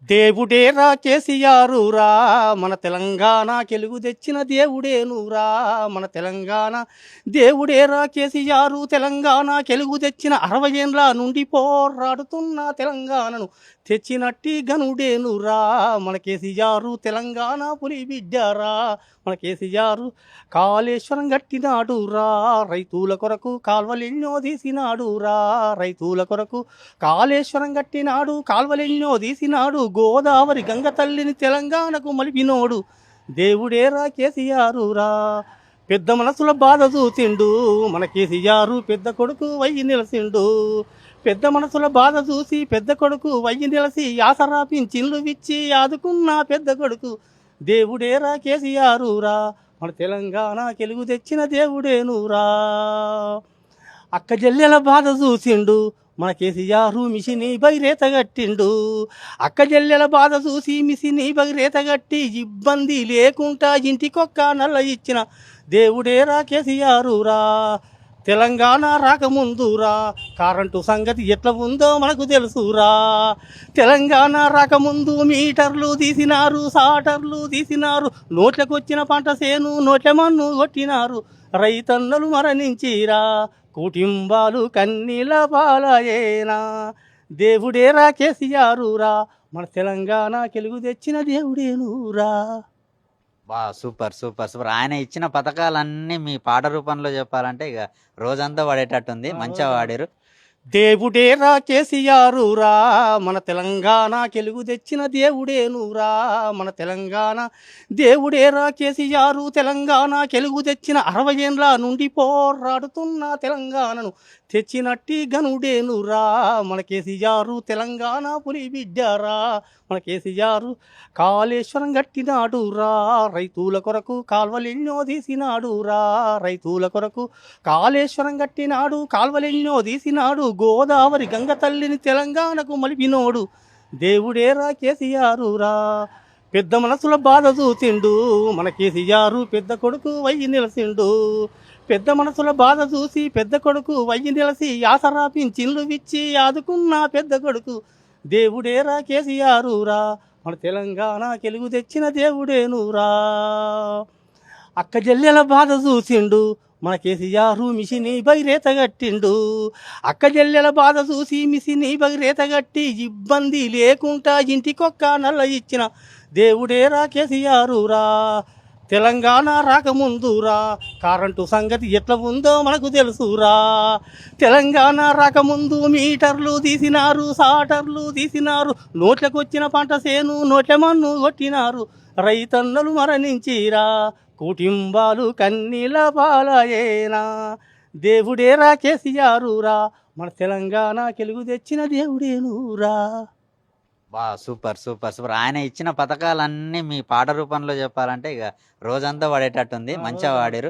దేవుడేరా కేసీఆరురా మన తెలంగాణ కెలుగు తెచ్చిన దేవుడేనురా మన తెలంగాణ దేవుడేరా కేసీఆర్ తెలంగాణ కెలుగు తెచ్చిన 60 ఏండ్ల నుండి పోరాడుతున్న తెలంగాణను తెచ్చినట్టి గనుడేనురా మన కేసీఆర్ తెలంగాణ పులి బిడ్డారా మన కేసీఆర్ కాళేశ్వరం కట్టినాడురా రైతుల కొరకు కాల్వలెన్నో తీసినాడురా రైతుల కొరకు కాళేశ్వరం కట్టినాడు కాల్వలెన్నో తీసినాడు గోదావరి గంగ తల్లిని తెలంగాణకు మలిపినోడు దేవుడేరా కేసీఆరురా పెద్ద మనసుల బాధ చూసిండు మన కేసీఆర్ పెద్ద కొడుకు వయ్యి నిలసిండు పెద్ద మనసుల బాధ చూసి పెద్ద కొడుకు వయ్యి నిలసి ఆసరా పింఛన్లు ఇచ్చి ఆదుకున్న పెద్ద కొడుకు దేవుడేరా కేసీఆరురా మన తెలంగాణ కెలుగు తెచ్చిన దేవుడేనురా అక్క జల్లెల బాధ చూసిండు మన కేసీఆర్ మిషిని బగిరేత కట్టిండు అక్క జల్లెల బాధ చూసి మిషిని బగిరేత కట్టి ఇబ్బంది లేకుండా ఇంటికొక్క నల్ల ఇచ్చిన దేవుడేరా కేసీఆరురా తెలంగాణ రాకముందురా కరెంటు సంగతి ఎట్లా ఉందో మనకు తెలుసురా తెలంగాణ రాకముందు మీటర్లు తీసినారు సాటర్లు తీసినారు నోట్లకొచ్చిన పంట సేను నోట్ల మన్ను కొట్టినారు రైతన్నలు మరణించిరా కుటుంబాలు కన్నీల పాలయేనా దేవుడేరా కేసీఆరురా మన తెలంగాణ కెలుగు తెచ్చిన దేవుడేనురా. బా సూపర్ సూపర్ సూపర్. ఆయన ఇచ్చిన పథకాలన్నీ మీ పాట రూపంలో చెప్పాలంటే ఇక రోజంతా వాడేటట్టుంది. మంచిగా వాడారు. దేవుడేరా కేసీఆరురా మన తెలంగాణ కెలుగు తెచ్చిన దేవుడేనురా మన తెలంగాణ దేవుడేరా కేసీఆర్ తెలంగాణ కెలుగు తెచ్చిన 60 ఏండ్ల నుండి పోరాడుతున్న తెలంగాణను తెచ్చినట్టి గనుడేనురా మన కేసీఆర్ తెలంగాణ పులి బిడ్డారా మన కేసీఆర్ కాళేశ్వరం కట్టినాడురా రైతుల కొరకు కాల్వలెన్నో తీసినాడురా రైతుల కొరకు కాళేశ్వరం కట్టినాడు కాల్వలెన్నో తీసినాడు గోదావరి గంగ తల్లిని తెలంగాణకు మలిపినోడు దేవుడేరా కేసీఆరురా పెద్ద మనసుల బాధ చూసిండు మన కేసీఆర్ పెద్ద కొడుకు వయ్యి నిలసిండు పెద్ద మనసుల బాధ చూసి పెద్ద కొడుకు వయ్యి నిలసి ఆసరా పింఛన్లు ఇచ్చి ఆదుకున్న పెద్ద కొడుకు దేవుడేరా కేసీఆరురా మన తెలంగాణ కెలుగు తెచ్చిన దేవుడేనురా అక్క జల్లెల బాధ చూసిండు మన కేసీఆర్ మిషిని బగిరేత కట్టిండు అక్క జల్లెల బాధ చూసి మిషిని బగిరేత కట్టి ఇబ్బంది లేకుండా ఇంటికొక్క నల్ల ఇచ్చిన దేవుడేరా కేసీఆరురా తెలంగాణ రాకముందురా కరెంటు సంగతి ఎట్లా ఉందో మనకు తెలుసురా తెలంగాణ రాకముందు మీటర్లు తీసినారు సాటర్లు తీసినారు నోట్లకొచ్చిన పంట సేను నోట్ల మన్ను కొట్టినారు రైతన్నలు మరణించిరా కుటుంబాలు కన్నీల పాలయేనా దేవుడేరా కేసీఆరురా మన తెలంగాణ కెలుగు తెచ్చిన దేవుడేనురా. బా సూపర్ సూపర్ సూపర్. ఆయన ఇచ్చిన పథకాలన్నీ మీ పాట రూపంలో చెప్పాలంటే ఇక రోజంతా వాడేటట్టుంది. మంచిగా వాడారు.